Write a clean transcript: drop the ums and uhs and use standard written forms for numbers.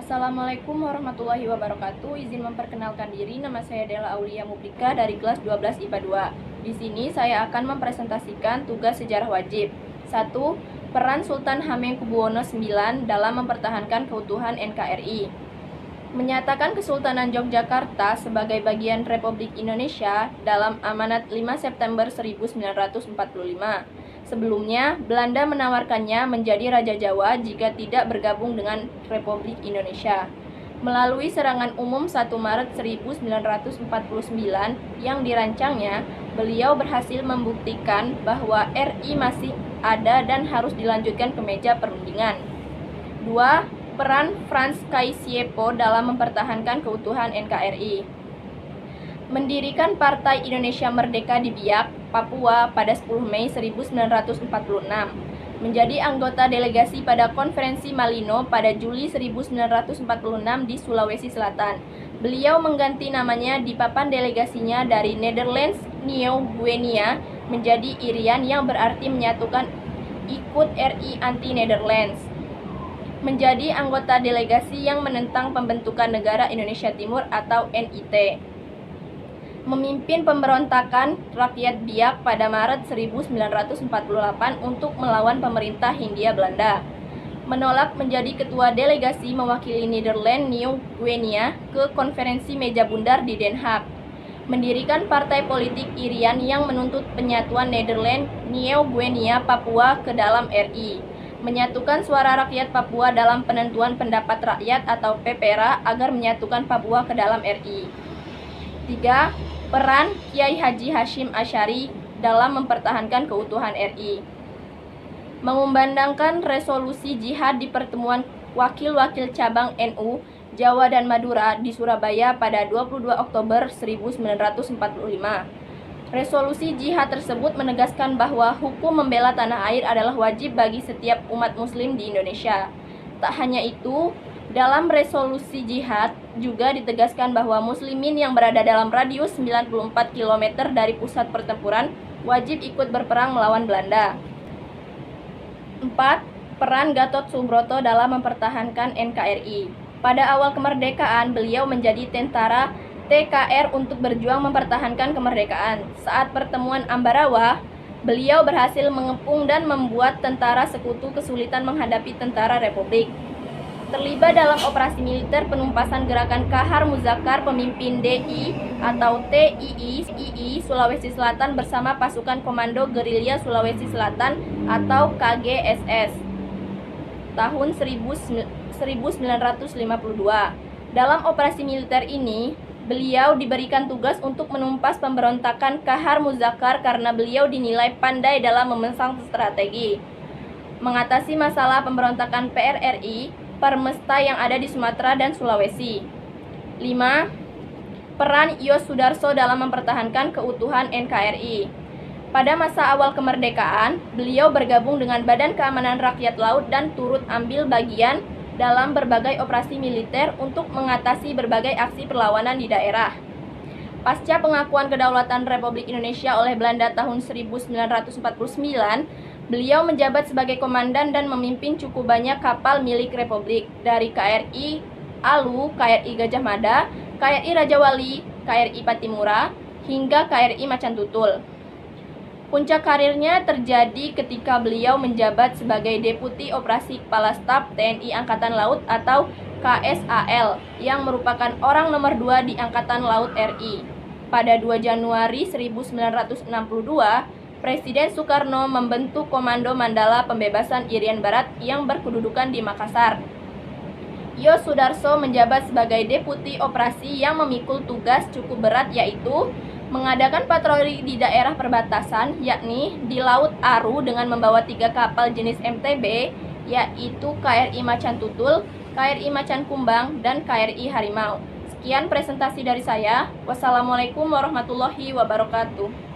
Assalamualaikum warahmatullahi wabarakatuh. Izin memperkenalkan diri, nama saya Dela Aulia Mubrika dari kelas 12 IPA 2. Di sini saya akan mempresentasikan tugas sejarah wajib. 1. Peran Sultan Hamengkubuwono IX dalam mempertahankan keutuhan NKRI. Menyatakan Kesultanan Yogyakarta sebagai bagian Republik Indonesia dalam Amanat 5 September 1945. Sebelumnya, Belanda menawarkannya menjadi Raja Jawa jika tidak bergabung dengan Republik Indonesia. Melalui serangan umum 1 Maret 1949 yang dirancangnya, beliau berhasil membuktikan bahwa RI masih ada dan harus dilanjutkan ke meja perundingan. 2. Peran Frans Kaisiepo dalam mempertahankan keutuhan NKRI. Mendirikan Partai Indonesia Merdeka di Biak, Papua pada 10 Mei 1946. Menjadi anggota delegasi pada Konferensi Malino pada Juli 1946 di Sulawesi Selatan. Beliau mengganti namanya di papan delegasinya dari Netherlands New Guinea menjadi Irian yang berarti menyatukan ikut RI anti-Netherlands. Menjadi anggota delegasi yang menentang pembentukan Negara Indonesia Timur atau NIT. Memimpin pemberontakan rakyat Biak pada Maret 1948 untuk melawan pemerintah Hindia Belanda. Menolak menjadi ketua delegasi mewakili Netherlands New Guinea ke konferensi meja bundar di Den Haag. Mendirikan partai politik Irian yang menuntut penyatuan Netherlands New Guinea Papua ke dalam RI. Menyatukan suara rakyat Papua dalam penentuan pendapat rakyat atau PPRA agar menyatukan Papua ke dalam RI. 3. Peran Kiai Haji Hashim Asy'ari dalam mempertahankan keutuhan RI. Mengumandangkan resolusi jihad di pertemuan wakil-wakil cabang NU Jawa dan Madura di Surabaya pada 22 Oktober 1945. Resolusi jihad tersebut menegaskan bahwa hukum membela tanah air adalah wajib bagi setiap umat muslim di Indonesia. Tak hanya itu, dalam resolusi jihad juga ditegaskan bahwa muslimin yang berada dalam radius 94 km dari pusat pertempuran wajib ikut berperang melawan Belanda. 4. Peran Gatot Subroto dalam mempertahankan NKRI. Pada awal kemerdekaan, beliau menjadi tentara TKR untuk berjuang mempertahankan kemerdekaan. Saat pertemuan Ambarawa, beliau berhasil mengepung dan membuat tentara sekutu kesulitan menghadapi tentara Republik. Terlibat dalam operasi militer penumpasan gerakan Kahar Muzakkar pemimpin DI atau TII Sulawesi Selatan bersama pasukan Komando Gerilya Sulawesi Selatan atau KGSS tahun 1952. Dalam operasi militer ini, beliau diberikan tugas untuk menumpas pemberontakan Kahar Muzakkar karena beliau dinilai pandai dalam memegang strategi mengatasi masalah pemberontakan PRRI Permesta yang ada di Sumatera dan Sulawesi. 5. Peran Yos Sudarso dalam mempertahankan keutuhan NKRI. Pada masa awal kemerdekaan, beliau bergabung dengan Badan Keamanan Rakyat Laut dan turut ambil bagian dalam berbagai operasi militer untuk mengatasi berbagai aksi perlawanan di daerah. Pasca pengakuan kedaulatan Republik Indonesia oleh Belanda tahun 1949, beliau menjabat sebagai komandan dan memimpin cukup banyak kapal milik Republik, dari KRI Alu, KRI Gajah Mada, KRI Raja Wali, KRI Patimura, hingga KRI Macan Tutul. Puncak karirnya terjadi ketika beliau menjabat sebagai Deputi Operasi Kepala Staf TNI Angkatan Laut atau KSAL, yang merupakan orang nomor 2 di Angkatan Laut RI. Pada 2 Januari 1962, Presiden Soekarno membentuk Komando Mandala Pembebasan Irian Barat yang berkedudukan di Makassar. Yos Sudarso menjabat sebagai Deputi Operasi yang memikul tugas cukup berat, yaitu mengadakan patroli di daerah perbatasan, yakni di Laut Aru dengan membawa 3 kapal jenis MTB, yaitu KRI Macan Tutul, KRI Macan Kumbang, dan KRI Harimau. Sekian presentasi dari saya. Wassalamualaikum warahmatullahi wabarakatuh.